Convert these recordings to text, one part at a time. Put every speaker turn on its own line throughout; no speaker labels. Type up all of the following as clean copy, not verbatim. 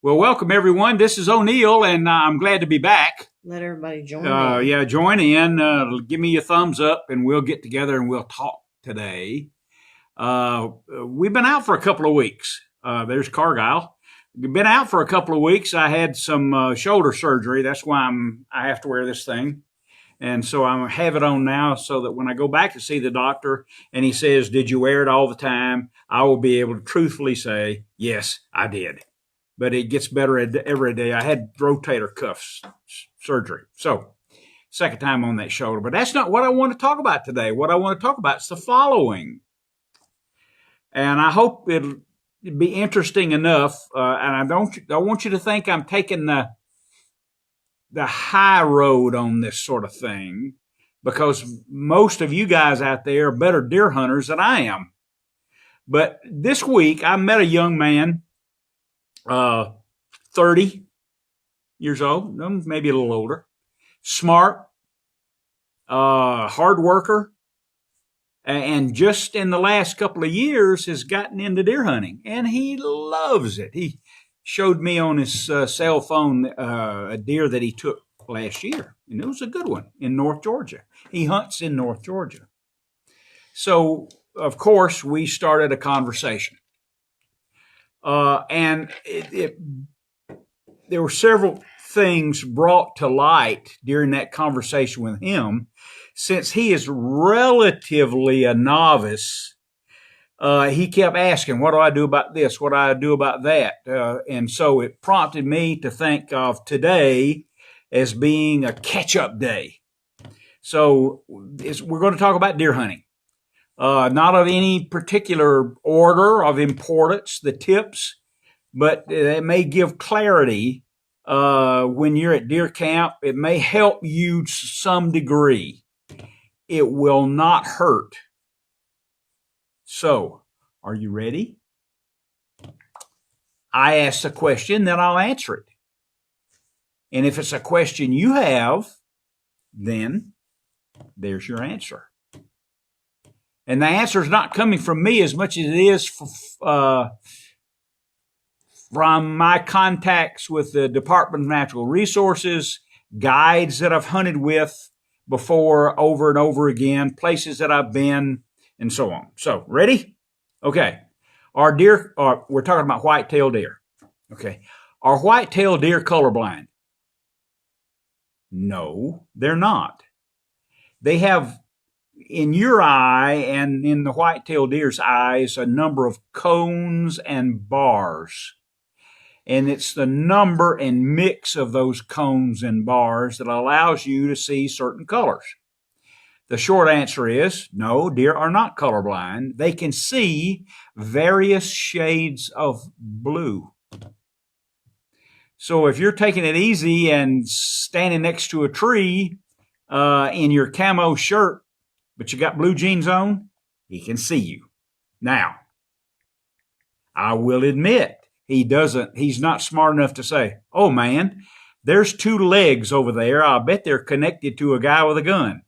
Well, welcome everyone. This is O'Neill, and I'm glad to be back.
Let everybody join in.
Yeah, join in. Give me a thumbs up, and we'll get together and we'll talk today. We've been out for a couple of weeks. There's Cargyle. We've been out for a couple of weeks. I had some shoulder surgery. That's why I have to wear this thing. And so I have it on now so that when I go back to see the doctor and he says, "Did you wear it all the time?" I will be able to truthfully say, "Yes, I did." But it gets better every day. I had rotator cuff surgery. So, second time on that shoulder. But that's not what I want to talk about today. What I want to talk about is the following. And I hope it'll be interesting enough. And I don't want you to think I'm taking the high road on this sort of thing, because most of you guys out there are better deer hunters than I am. But this week I met a young man, 30 years old, maybe a little older, smart, hard worker, and just in the last couple of years has gotten into deer hunting, and he loves it. He showed me on his cell phone a deer that he took last year, and it was a good one in North Georgia. He hunts in North Georgia. So, of course, we started a conversation. And there were several things brought to light during that conversation with him. Since he is relatively a novice, he kept asking, "What do I do about this? What do I do about that?" And so it prompted me to think of today as being a catch-up day. So we're going to talk about deer hunting. Not of any particular order of importance, the tips, but it may give clarity when you're at deer camp. It may help you to some degree. It will not hurt. So, are you ready? I ask a question, then I'll answer it. And if it's a question you have, then there's your answer. And the answer is not coming from me as much as it is from my contacts with the Department of Natural Resources, guides that I've hunted with before over and over again, places that I've been, and so on. So, ready? Okay. Our deer, we're talking about white-tailed deer. Okay. Are white-tailed deer colorblind? No, they're not. They have, in your eye and in the white-tailed deer's eyes, a number of cones and bars. And it's the number and mix of those cones and bars that allows you to see certain colors. The short answer is no, deer are not colorblind. They can see various shades of blue. So if you're taking it easy and standing next to a tree in your camo shirt, but you got blue jeans on, he can see you. Now, I will admit, he's not smart enough to say, "Oh man, there's two legs over there. I bet they're connected to a guy with a gun."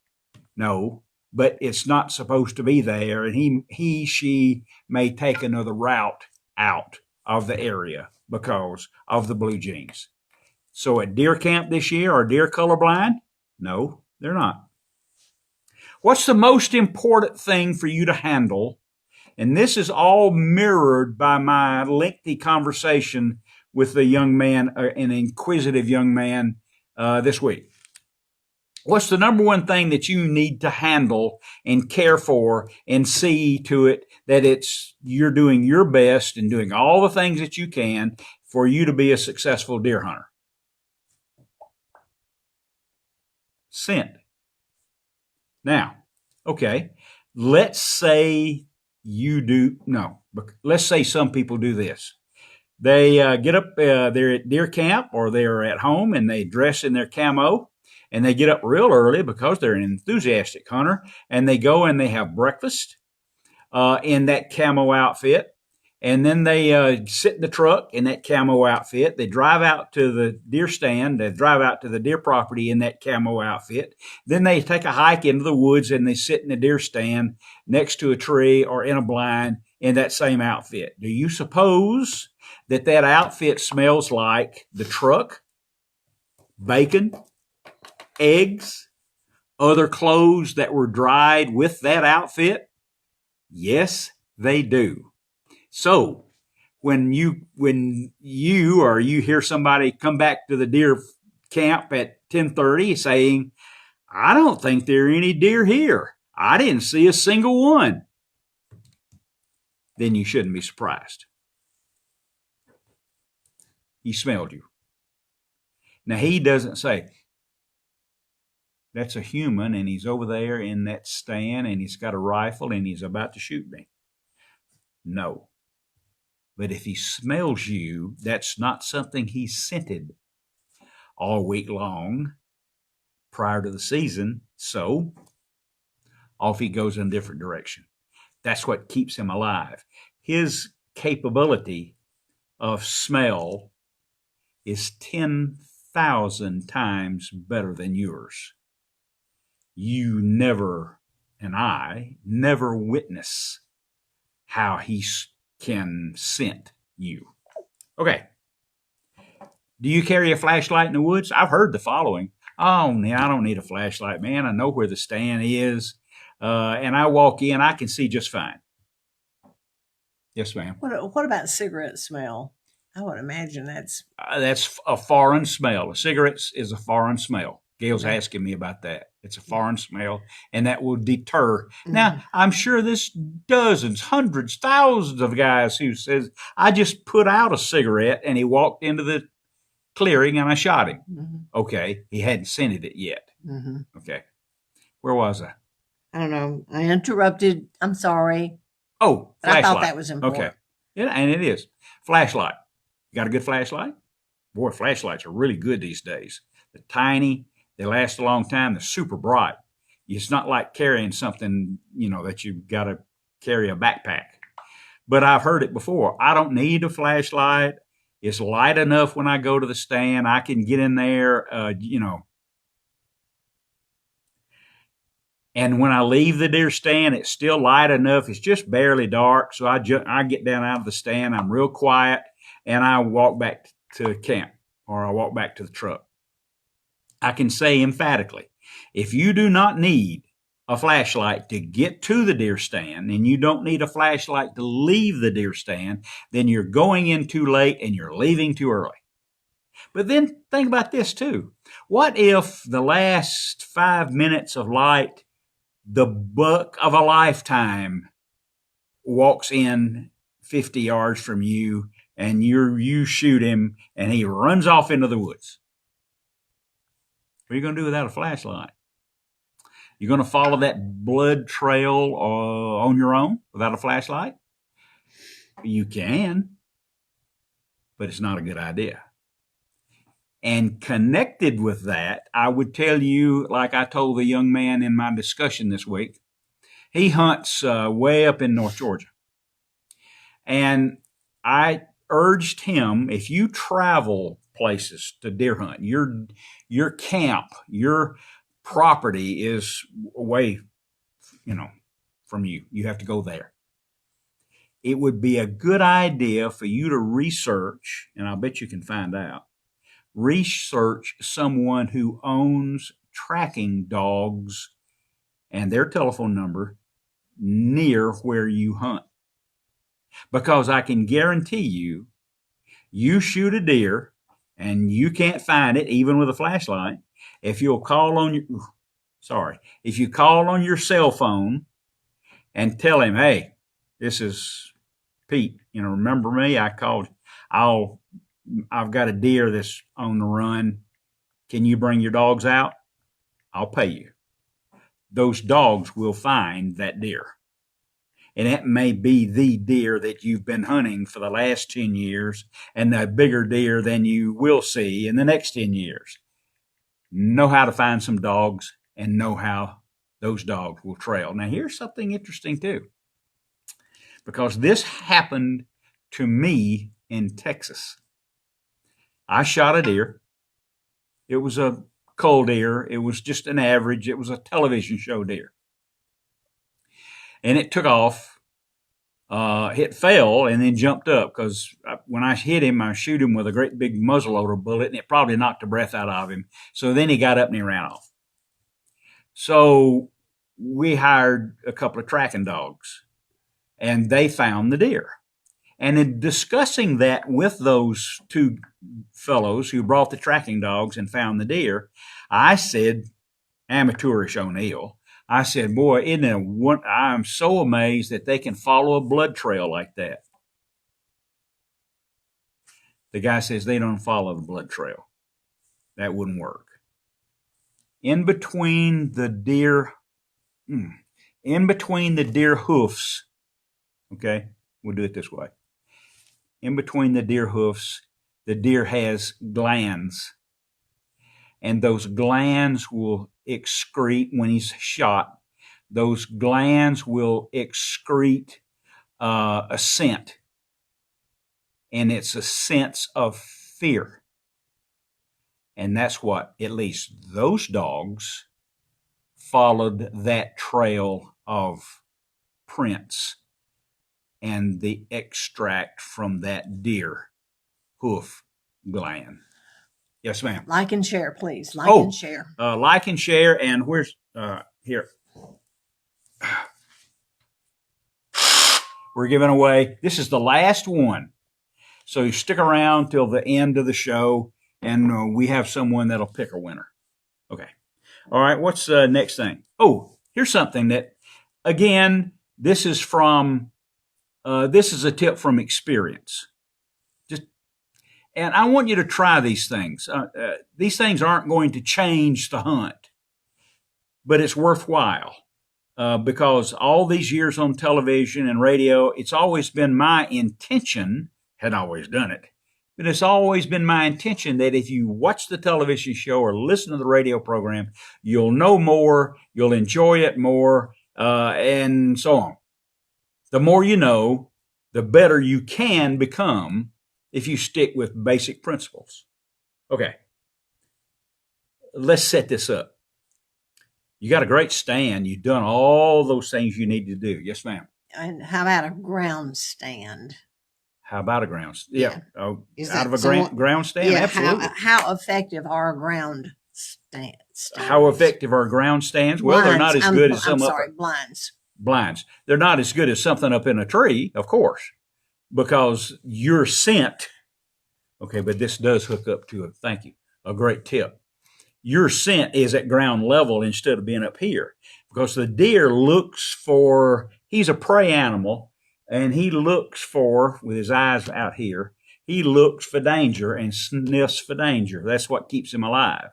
No, but it's not supposed to be there, and she may take another route out of the area because of the blue jeans. So at deer camp this year, are deer colorblind? No, they're not. What's the most important thing for you to handle? And this is all mirrored by my lengthy conversation with a young man, an inquisitive young man this week. What's the number one thing that you need to handle and care for and see to it that you're doing your best and doing all the things that you can for you to be a successful deer hunter? Scent. Now, okay, let's say let's say some people do this. They get up, they're at deer camp or they're at home and they dress in their camo and they get up real early because they're an enthusiastic hunter, and they go and they have breakfast in that camo outfit. And then they sit in the truck in that camo outfit. They drive out to the deer stand. They drive out to the deer property in that camo outfit. Then they take a hike into the woods and they sit in the deer stand next to a tree or in a blind in that same outfit. Do you suppose that that outfit smells like the truck, bacon, eggs, other clothes that were dried with that outfit? Yes, they do. So when you or you hear somebody come back to the deer camp at 10:30 saying, I don't think there are any deer here, I didn't see a single one, then you shouldn't be surprised. He smelled you. Now, he doesn't say, that's a human and he's over there in that stand and he's got a rifle and he's about to shoot me. No. But if he smells you, that's not something he scented all week long prior to the season. So off he goes in a different direction. That's what keeps him alive. His capability of smell is 10,000 times better than yours. You never, and I never witness how he can scent you. Okay. Do you carry a flashlight in the woods? I've heard the following. Oh, I don't need a flashlight, man. I know where the stand is. And I walk in, I can see just fine. Yes, ma'am.
What about cigarette smell? I would imagine that's
a foreign smell. Cigarettes is a foreign smell. Gail's asking me about that. It's a foreign smell, and that will deter. Mm-hmm. Now, I'm sure there's dozens, hundreds, thousands of guys who says, I just put out a cigarette, and he walked into the clearing, and I shot him. Mm-hmm. Okay, he hadn't scented it yet. Mm-hmm. Okay, where was I?
I don't know. I interrupted. I'm sorry.
Oh, flashlight.
I thought that was important.
Okay, yeah, and it is. Flashlight. You got a good flashlight? Boy, flashlights are really good these days. They're tiny. They last a long time. They're super bright. It's not like carrying something, that you've got to carry a backpack. But I've heard it before. I don't need a flashlight. It's light enough when I go to the stand. I can get in there, And when I leave the deer stand, it's still light enough. It's just barely dark. So I get down out of the stand. I'm real quiet. And I walk back to camp, or I walk back to the truck. I can say emphatically, if you do not need a flashlight to get to the deer stand, and you don't need a flashlight to leave the deer stand, then you're going in too late and you're leaving too early. But then think about this too. What if the last 5 minutes of light, the buck of a lifetime walks in 50 yards from you, and you shoot him, and he runs off into the woods? What are you going to do without a flashlight? You're going to follow that blood trail on your own without a flashlight? You can, but it's not a good idea. And connected with that, I would tell you, like I told the young man in my discussion this week, he hunts way up in North Georgia. And I urged him, if you travel places to deer hunt, your camp, your property is away, from you. You have to go there. It would be a good idea for you to research, and I'll bet you can find out, research someone who owns tracking dogs and their telephone number near where you hunt. Because I can guarantee you shoot a deer and you can't find it even with a flashlight. If you call on your cell phone and tell him, hey, this is Pete, remember me? I've got a deer that's on the run. Can you bring your dogs out? I'll pay you. Those dogs will find that deer. And it may be the deer that you've been hunting for the last 10 years and the bigger deer than you will see in the next 10 years. Know how to find some dogs and know how those dogs will trail. Now, here's something interesting too, because this happened to me in Texas. I shot a deer. It was a cull deer. It was just an average. It was a television show deer. And it took off It fell and then jumped up because when I hit him, I shoot him with a great big muzzleloader bullet, and it probably knocked the breath out of him. So then he got up and he ran off. So we hired a couple of tracking dogs, and they found the deer. And in discussing that with those two fellows who brought the tracking dogs and found the deer, I said, amateurish O'Neill, I said, boy, isn't it one? I'm so amazed that they can follow a blood trail like that. The guy says they don't follow the blood trail. That wouldn't work. In between the deer hoofs, okay, we'll do it this way. In between the deer hoofs, the deer has glands. And those glands will excrete, when he's shot, those glands will excrete a scent. And it's a sense of fear. And that's what, at least those dogs followed that trail of prints and the extract from that deer hoof gland. Yes, ma'am.
Like and share, please. Like and share.
Like and share. And where's here? We're giving away. This is the last one, so you stick around till the end of the show, and we have someone that'll pick a winner. Okay. All right. What's the next thing? Oh, here's something that, again, this is from. This is a tip from experience. And I want you to try these things. These things aren't going to change the hunt, but it's worthwhile because all these years on television and radio, it's always been my intention, hadn't always done it, but it's always been my intention that if you watch the television show or listen to the radio program, you'll know more, you'll enjoy it more, and so on. The more you know, the better you can become if you stick with basic principles. Okay, let's set this up. You got a great stand. You've done all those things you need to do. Yes, ma'am.
And how about a ground stand?
How about a ground stand? Yeah. Oh,
Is
out
that
of a ground stand?
Yeah,
absolutely.
how effective are ground stands?
How effective are ground stands? Well, they're not as good as some
blinds.
Blinds. They're not as good as something up in a tree, of course, because your scent, okay, but this does hook up to a great tip. Your scent is at ground level instead of being up here, because the deer looks for, he's a prey animal, and he looks for, with his eyes out here, he looks for danger and sniffs for danger. That's what keeps him alive.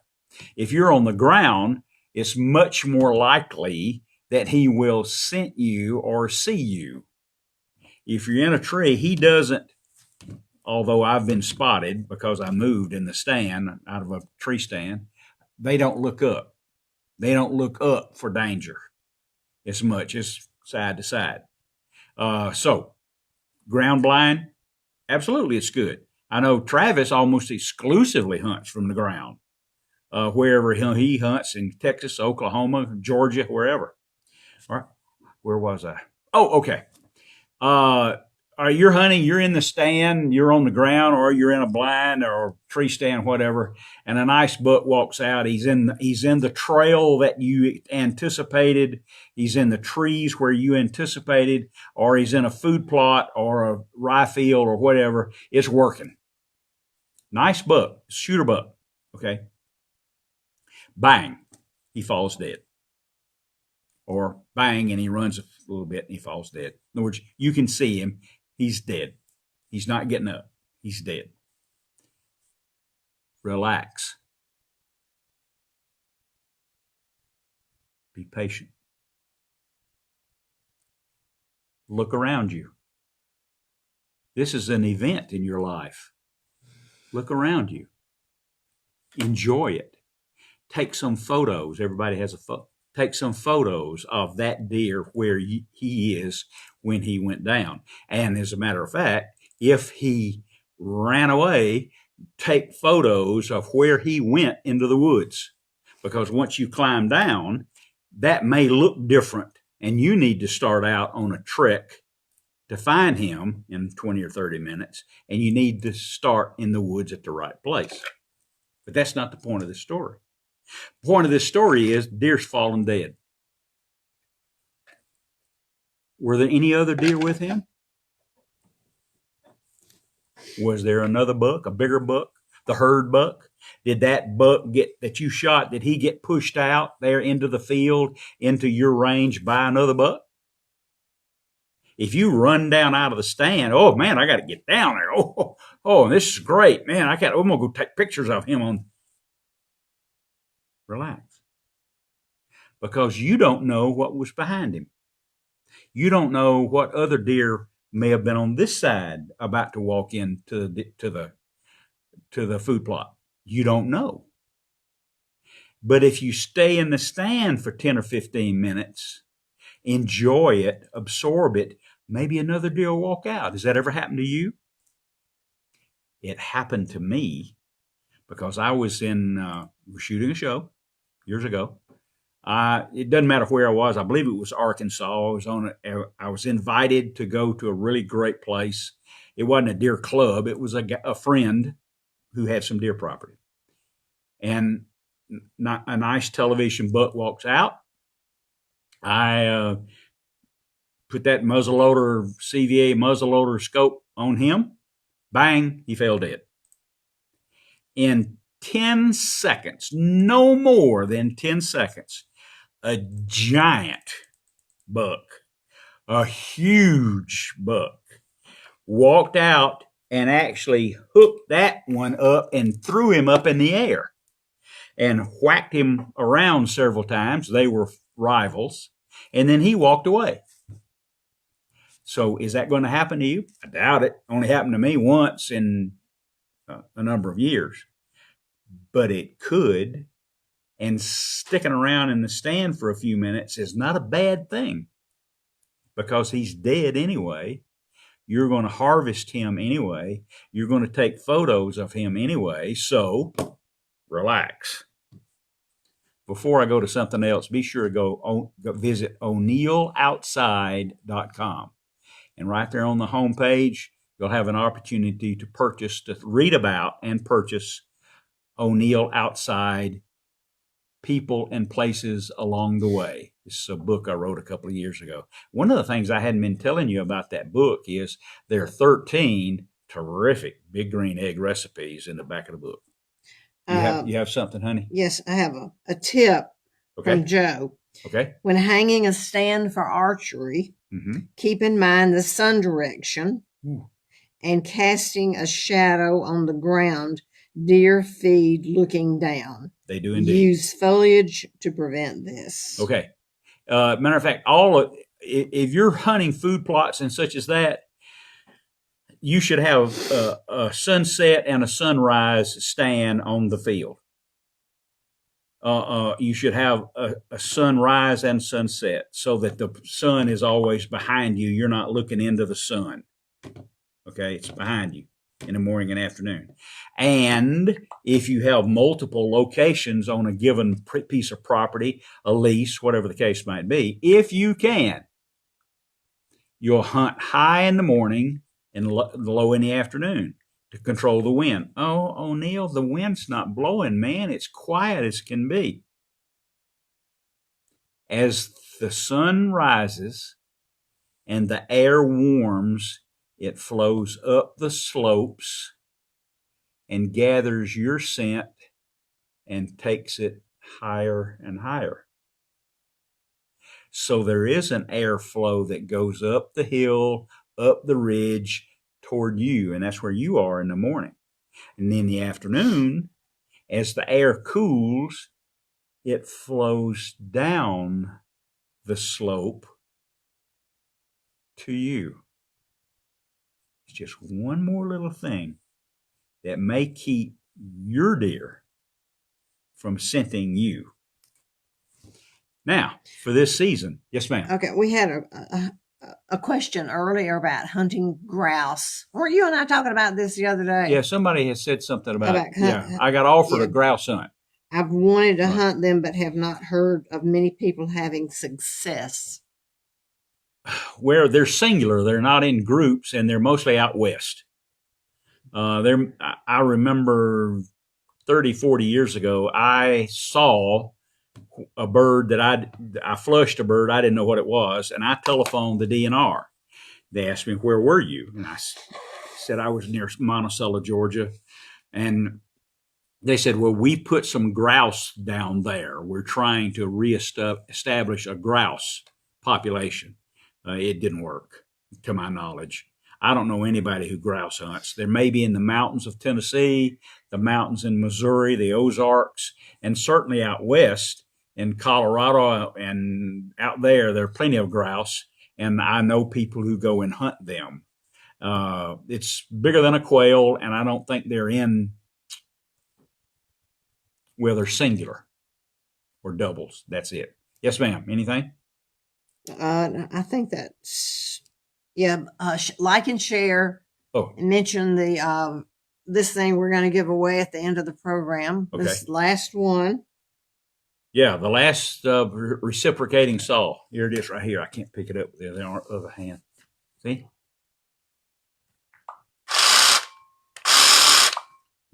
If you're on the ground, it's much more likely that he will scent you or see you. If you're in a tree, he doesn't, although I've been spotted because I moved in the stand out of a tree stand, they don't look up. They don't look up for danger as much as side to side. So ground blind, absolutely it's good. I know Travis almost exclusively hunts from the ground, wherever he hunts, in Texas, Oklahoma, Georgia, wherever. All right, where was I? Oh, okay. You're hunting, you're in the stand, you're on the ground, or you're in a blind or tree stand, whatever, and a nice buck walks out. He's in the trail that you anticipated. He's in the trees where you anticipated, or he's in a food plot or a rye field or whatever. It's working. Nice buck, shooter buck, okay? Bang, he falls dead. Or bang, and he runs a little bit and he falls dead. In other words, you can see him. He's dead. He's not getting up. He's dead. Relax. Be patient. Look around you. This is an event in your life. Look around you. Enjoy it. Take some photos. Everybody has a photo. Take some photos of that deer where he is when he went down. And as a matter of fact, if he ran away, take photos of where he went into the woods. Because once you climb down, that may look different, and you need to start out on a trek to find him in 20 or 30 minutes, and you need to start in the woods at the right place. But that's not the point of this story. The point of this story is deer's fallen dead. Were there any other deer with him? Was there another buck, a bigger buck, the herd buck? Did that buck that you shot, did he get pushed out there into the field, into your range by another buck? If you run down out of the stand, oh man, I got to get down there. Oh, this is great, man. I'm gonna go take pictures of him on. Relax, because you don't know what was behind him. You don't know what other deer may have been on this side about to walk into the food plot. You don't know. But if you stay in the stand for 10 or 15 minutes, enjoy it, absorb it, maybe another deer will walk out. Has that ever happened to you? It happened to me because I was shooting a show years ago. It doesn't matter where I was. I believe it was Arkansas. I was invited to go to a really great place. It wasn't a deer club. It was a friend who had some deer property. And a nice television buck walks out. I put that CVA muzzleloader scope on him. Bang, he fell dead. In 10 seconds, no more than 10 seconds, a giant buck, a huge buck, walked out and actually hooked that one up and threw him up in the air and whacked him around several times. They were rivals. And then he walked away. So is that going to happen to you? I doubt it. Only happened to me once in a number of years. But it could. And sticking around in the stand for a few minutes is not a bad thing because he's dead anyway. You're going to harvest him anyway. You're going to take photos of him anyway. So relax. Before I go to something else, be sure to go visit o'neilloutside.com. And right there on the homepage, you'll have an opportunity to read about and purchase O'Neill Outside, People and Places Along the Way. This is a book I wrote a couple of years ago. One of the things I hadn't been telling you about that book is there are 13 terrific big green egg recipes in the back of the book. You have something, honey?
Yes, I have a tip from Joe.
Okay.
When hanging a stand for archery, keep in mind the sun direction and casting a shadow on the ground. Deer feed looking down.
They do indeed.
Use foliage to prevent this.
Okay. Matter of fact, if you're hunting food plots and such as that, you should have a sunset and a sunrise stand on the field. You should have a sunrise and sunset so that the sun is always behind you. You're not looking into the sun. Okay, it's behind you in the morning and afternoon. And if you have multiple locations on a given piece of property, a lease, whatever the case might be, if you can, you'll hunt high in the morning and low in the afternoon to control the wind. Oh, O'Neill, the wind's not blowing, man. It's quiet as can be. As the sun rises and the air warms, it flows up the slopes and gathers your scent and takes it higher and higher. So there is an airflow that goes up the hill, up the ridge toward you, and that's where you are in the morning. And in the afternoon, as the air cools, it flows down the slope to you. It's just one more little thing that may keep your deer from scenting you. Now, for this season, yes, ma'am.
Okay, we had a question earlier about hunting grouse. Were you and I talking about this the other day?
Yeah, somebody has said something about I got offered a grouse hunt.
I've wanted to hunt them, but have not heard of many people having success.
where they're singular, they're not in groups, and they're mostly out west. I remember 30, 40 years ago, I saw a bird that I flushed a bird. I didn't know what it was, and I telephoned the DNR. They asked me, where were you? And I said I was near Monticello, Georgia. And they said, well, we put some grouse down there. We're trying to reestablish a grouse population. It didn't work, to my knowledge. I don't know anybody who grouse hunts. There may be in the mountains of Tennessee, the mountains in Missouri, the Ozarks, and certainly out west in Colorado and out there are plenty of grouse. And I know people who go and hunt them. It's bigger than a quail, and I don't think they're they're singular or doubles. That's it. Yes, ma'am. Anything?
I think that's, yeah. Like and share.
Oh,
And mention the this thing we're going to give away at the end of the program.
Okay.
This last one.
yeah, the last reciprocating saw. Here it is right here. I can't pick it up with the other hand. See?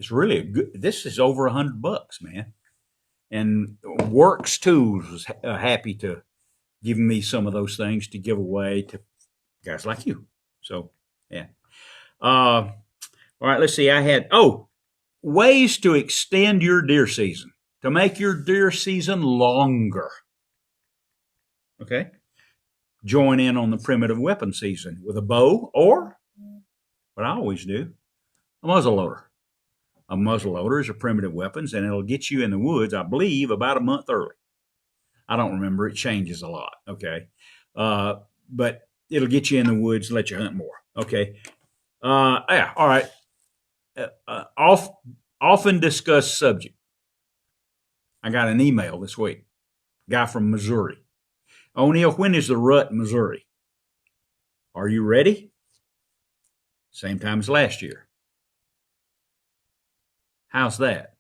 It's really a good. This is over $100, man. And Works Tools was happy to give me some of those things to give away to guys like you. So, yeah. All right, let's see. I had, ways to extend your deer season, to make your deer season longer. Okay. Join in on the primitive weapon season with a bow or, what I always do, a muzzleloader. A muzzleloader is a primitive weapons, and it'll get you in the woods, I believe, about a month early. I don't remember. It changes a lot. Okay. But it'll get you in the woods and let you hunt more. Okay. Yeah. All right. Often discussed subject. I got an email this week. Guy from Missouri. O'Neill, when is the rut in Missouri? Are you ready? Same time as last year. How's that?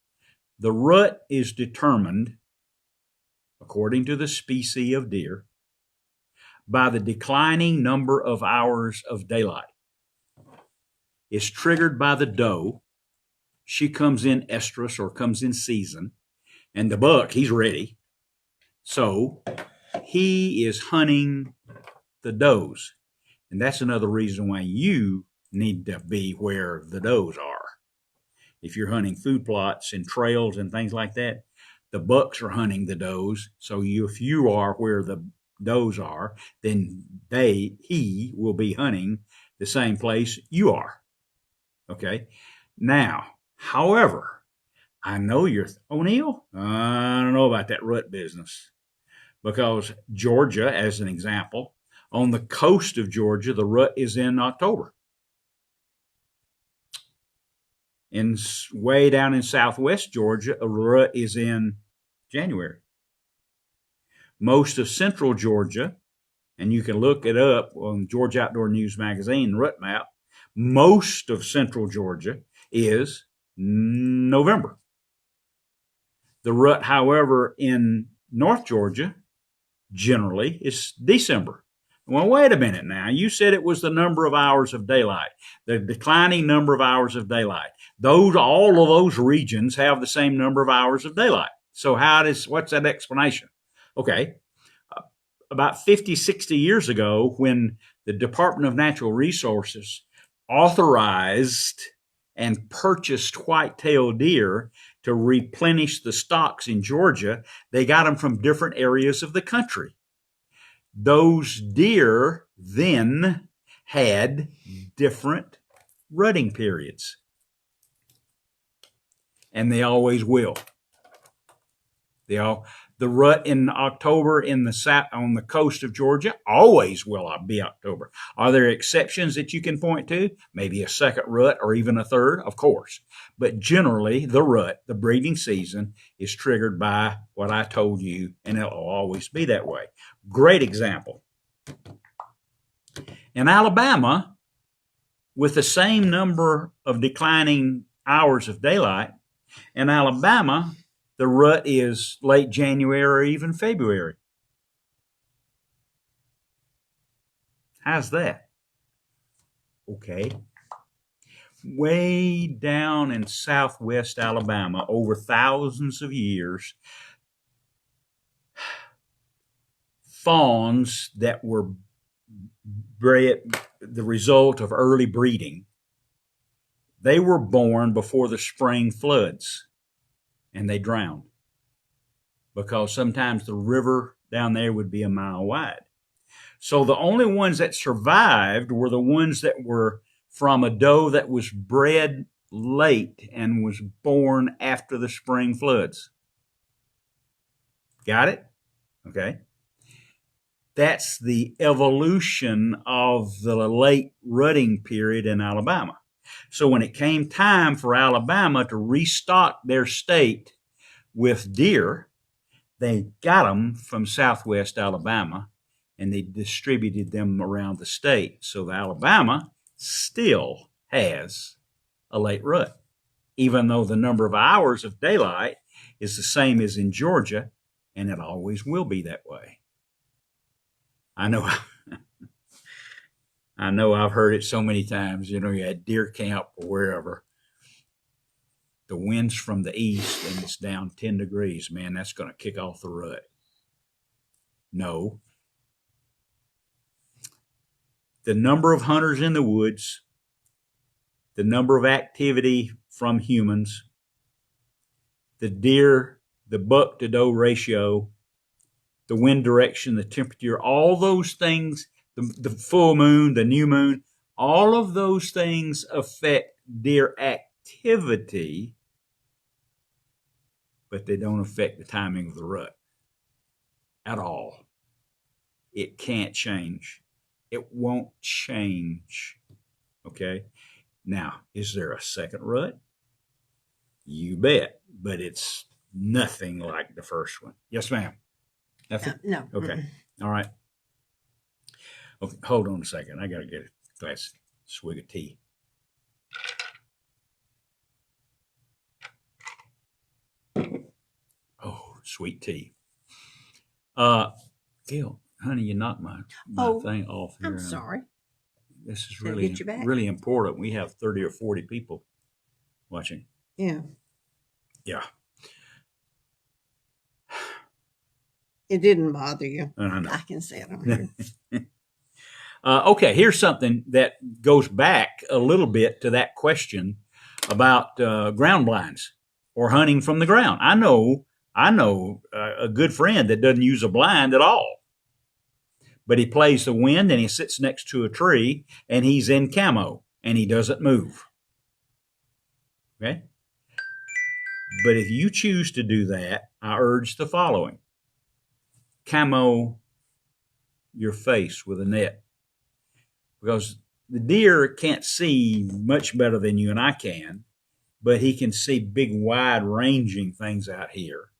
The rut is determined, according to the species of deer, by the declining number of hours of daylight. It's triggered by the doe. She comes in estrus or comes in season, and the buck, he's ready. So he is hunting the does. And that's another reason why you need to be where the does are. If you're hunting food plots and trails and things like that, the bucks are hunting the does. So if you are where the does are, then he will be hunting the same place you are. Okay. Now, however, I know you're, O'Neill, I don't know about that rut business, because Georgia, as an example, on the coast of Georgia, the rut is in October. Way down in southwest Georgia, a rut is in January. Most of central Georgia, and you can look it up on Georgia Outdoor News Magazine, Rut Map, most of central Georgia is November. The rut, however, in North Georgia, generally is December. Well, wait a minute now. You said it was the number of hours of daylight, the declining number of hours of daylight. All of those regions have the same number of hours of daylight. So what's that explanation? Okay. About 50, 60 years ago, when the Department of Natural Resources authorized and purchased white-tailed deer to replenish the stocks in Georgia, they got them from different areas of the country. Those deer then had different rutting periods. And they always will. The rut in October on the coast of Georgia always will be October. Are there exceptions that you can point to? Maybe a second rut or even a third, of course. But generally, the rut, the breeding season, is triggered by what I told you, and it'll always be that way. Great example. In Alabama, with the same number of declining hours of daylight, in Alabama, the rut is late January or even February. How's that? Okay. Way down in southwest Alabama, over thousands of years, fawns that were bred the result of early breeding, they were born before the spring floods, and they drowned because sometimes the river down there would be a mile wide. So the only ones that survived were the ones that were from a doe that was bred late and was born after the spring floods. Got it? Okay. That's the evolution of the late rutting period in Alabama. So when it came time for Alabama to restock their state with deer, they got them from southwest Alabama and they distributed them around the state. So Alabama still has a late rut, even though the number of hours of daylight is the same as in Georgia, and it always will be that way. I know I've heard it so many times, you at deer camp or wherever. The wind's from the east and it's down 10 degrees, man, that's going to kick off the rut. No. The number of hunters in the woods, the number of activity from humans, the buck to doe ratio, the wind direction, the temperature, all those things, the full moon, the new moon, all of those things affect deer activity, but they don't affect the timing of the rut at all. It can't change. It won't change. Okay? Now, is there a second rut? You bet, but it's nothing like the first one. Yes, ma'am. Nothing?
No.
Okay. All right. Okay, hold on a second. I got to get a glass swig of tea. Oh, sweet tea. Gail, honey, you knocked my thing off here.
I'm sorry.
This is really important. We have 30 or 40 people watching.
Yeah.
Yeah.
It didn't bother you.
I
can say it on here.
Okay, here's something that goes back a little bit to that question about ground blinds or hunting from the ground. I know a good friend that doesn't use a blind at all, but he plays the wind and he sits next to a tree and he's in camo and he doesn't move. Okay? But if you choose to do that, I urge the following. Camo your face with a net, because the deer can't see much better than you and I can, but he can see big, wide ranging things out here.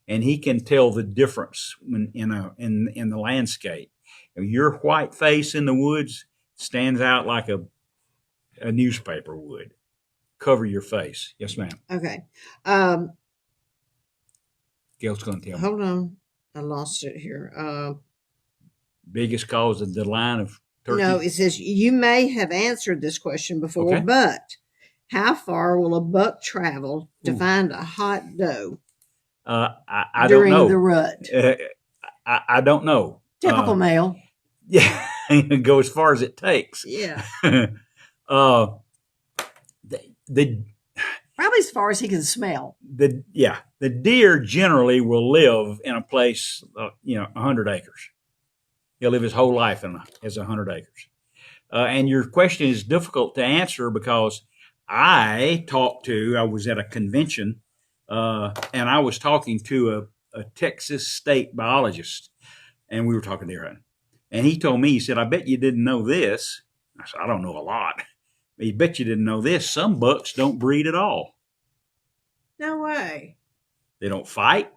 And he can tell the difference in the landscape. Your white face in the woods stands out like a newspaper would. Cover your face. Yes, ma'am.
Okay.
Gail's going to tell me.
Hold on. I lost it here.
Biggest cause of decline of turkey?
No, it says you may have answered this question before,
okay.
But how far will a buck travel to find a hot doe?
I
during
don't know.
The rut.
I don't know.
Typical male.
Yeah, go as far as it takes.
Yeah.
The
probably as far as he can smell.
The deer generally will live in a place, 100 acres. He'll live his whole life as 100 acres. And your question is difficult to answer because I was at a convention and I was talking to a Texas state biologist, and we were talking deer hunting. And he told me, he said, I bet you didn't know this. I said, I don't know a lot. But he bet you didn't know this. Some bucks don't breed at all.
No way.
They don't fight.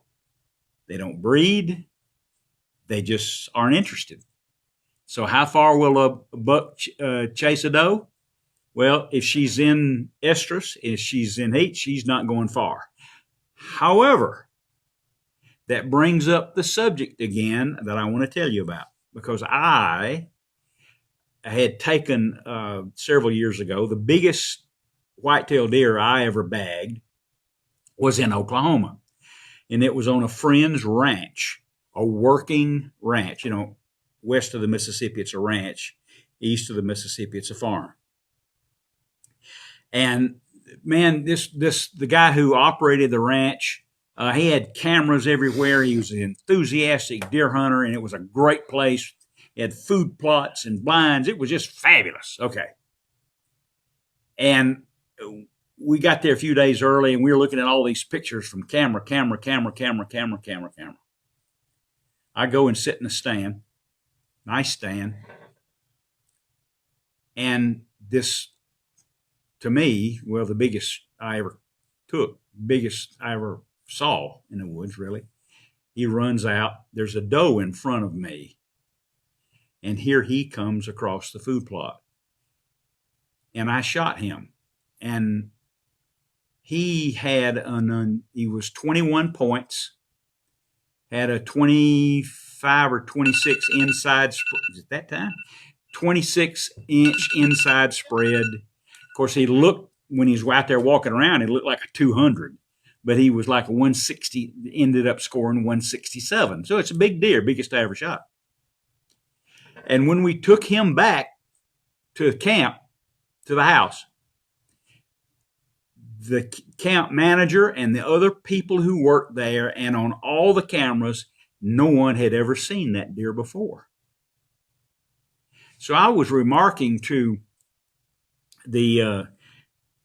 They don't breed. They just aren't interested. So how far will a buck chase a doe? Well, if she's in estrus, if she's in heat, she's not going far. However, that brings up the subject again that I want to tell you about, because I had taken several years ago. The biggest whitetail deer I ever bagged was in Oklahoma, and it was on a friend's ranch, a working ranch. West of the Mississippi, it's a ranch. East of the Mississippi, it's a farm. And man, the guy who operated the ranch, he had cameras everywhere. He was an enthusiastic deer hunter, and it was a great place. He had food plots and blinds. It was just fabulous. Okay. And we got there a few days early, and we were looking at all these pictures from camera. I go and sit in the stand, nice stand, and this, to me, well, the biggest I ever took, biggest I ever saw in the woods, really. He runs out. There's a doe in front of me, and here he comes across the food plot. And I shot him, and he was 21 points, had a 25 or 26 inside, at that time, 26-inch inside spread. Of course, he looked, when he was out there walking around, he looked like a 200, but he was like a 160, ended up scoring 167. So it's a big deer, biggest I ever shot. And when we took him back to camp, to the house, the camp manager and the other people who worked there, and on all the cameras, no one had ever seen that deer before. So I was remarking to the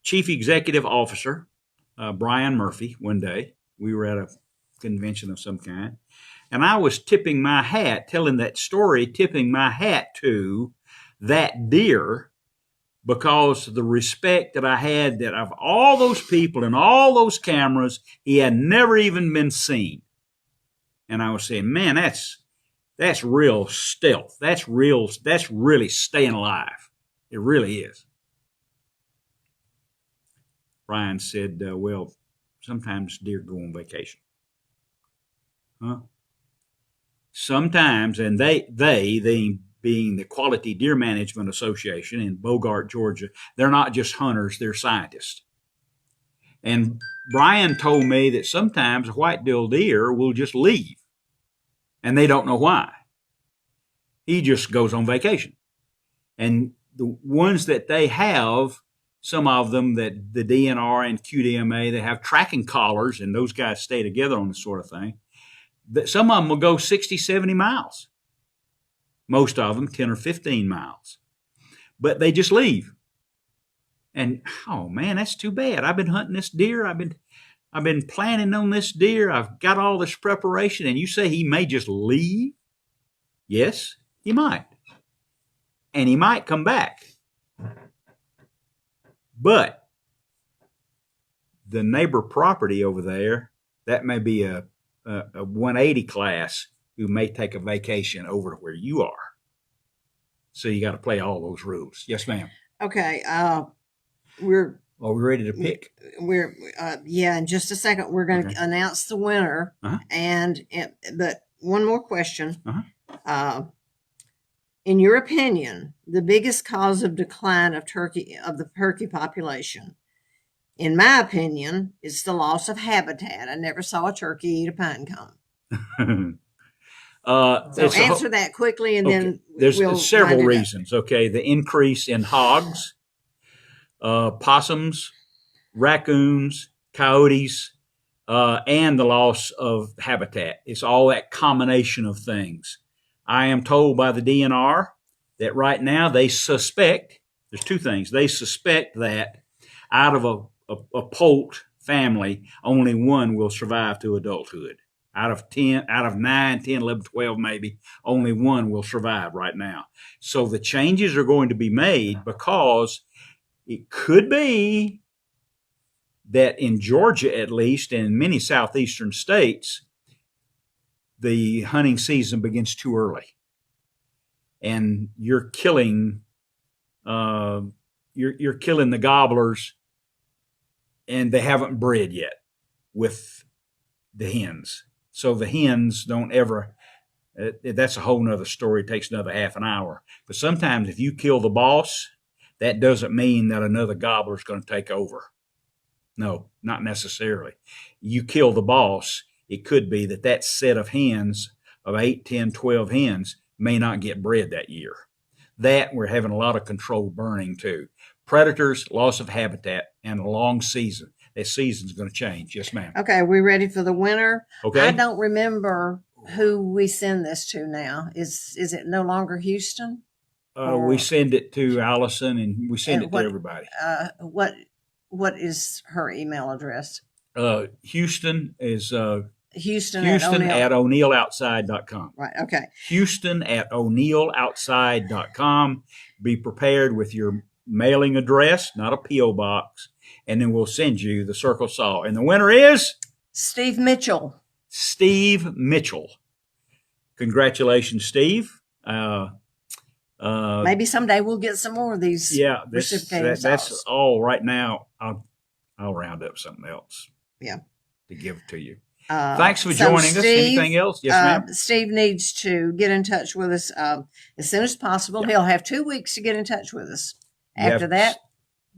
chief executive officer, Brian Murphy, one day. We were at a convention of some kind, and I was tipping my hat, telling that story, tipping my hat to that deer, because the respect that I had, that of all those people and all those cameras, he had never even been seen. And I was saying, man, that's real stealth. That's really staying alive. It really is. Brian said, well, sometimes deer go on vacation. Huh? Sometimes, and they being the Quality Deer Management Association in Bogart, Georgia, they're not just hunters, they're scientists. And Brian told me that sometimes a white-billed deer will just leave, and they don't know why. He just goes on vacation. And the ones that they have, some of them, that the DNR and QDMA, they have tracking collars, and those guys stay together on this sort of thing. Some of them will go 60, 70 miles. Most of them 10 or 15 miles. But they just leave. And, oh, man, that's too bad. I've been hunting this deer. I've been planning on this deer. I've got all this preparation, and you say he may just leave? Yes, he might. And he might come back. But the neighbor property over there, that may be a 180 class who may take a vacation over to where you are. So you got to play all those rules. Yes, ma'am.
Okay. Are we
ready to pick?
Yeah, in just a second, we're going to announce the winner. But one more question. In your opinion, the biggest cause of decline of the turkey population, in my opinion, is the loss of habitat. I never saw a turkey eat a pine cone. So answer that quickly, and then
there's several reasons. Okay, the increase in hogs, possums, raccoons, coyotes, and the loss of habitat. It's all that combination of things. I am told by the DNR that right now they suspect, there's two things. They suspect that out of a poult family, only one will survive to adulthood. Out of 9, 10, 11, 12 maybe, only one will survive right now. So the changes are going to be made, because it could be that in Georgia, at least, and in many southeastern states, the hunting season begins too early, and you're killing the gobblers, and they haven't bred yet with the hens. So the hens don't ever That's a whole nother story. It takes another half an hour. But sometimes if you kill the boss, that doesn't mean that another gobbler is going to take over. No, not necessarily. You kill the boss, it could be that set of hens of 8, 10, 12 hens may not get bred that year. That we're having a lot of controlled burning too. Predators, loss of habitat, and a long season. That season's going to change. Yes, ma'am.
Okay, we ready for the winner?
Okay.
I don't remember who we send this to now. Is it no longer Houston?
We send it to Allison, and we send it to everybody.
What is her email address?
Houston is
Houston
at o'neilloutside.com.
Right, okay.
Houston at o'neilloutside.com. Be prepared with your mailing address, not a P.O. box, and then we'll send you the circle saw. And the winner is?
Steve Mitchell.
Steve Mitchell. Congratulations, Steve.
Maybe someday we'll get some more of these.
Yeah, that's all right now. I'll round up something else.
Yeah,
to give to you. Thanks for joining us. Anything else? Yes, ma'am.
Steve needs to get in touch with us as soon as possible. Yeah. He'll have 2 weeks to get in touch with us. After that,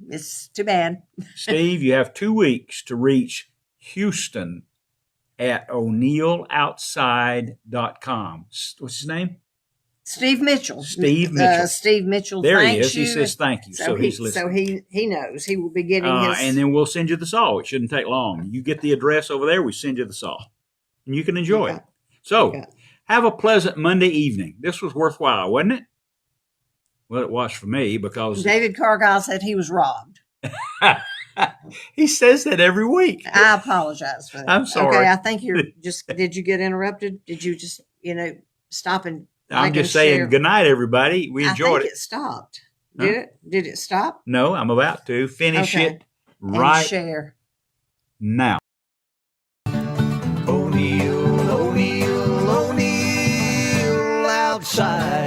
it's too bad.
Steve, you have 2 weeks to reach Houston at o'neilloutside.com. What's his name?
Steve Mitchell.
Steve Mitchell.
Steve Mitchell.
There he is. He says thank you. So he's listening.
So he knows. He will be getting his.
And then we'll send you the saw. It shouldn't take long. You get the address over there. We send you the saw, and you can enjoy it. So have a pleasant Monday evening. This was worthwhile, wasn't it? Well, it was for me because
David Cargyle said he was robbed.
He says that every week.
I apologize for that.
I'm sorry.
Okay, I think you're just. Did you get interrupted? Did you just stop and?
I'm just saying good night, everybody. We enjoyed it.
It stopped. Did it? Did it stop?
No, I'm about to finish it right
and share
now.
O'Neil outside.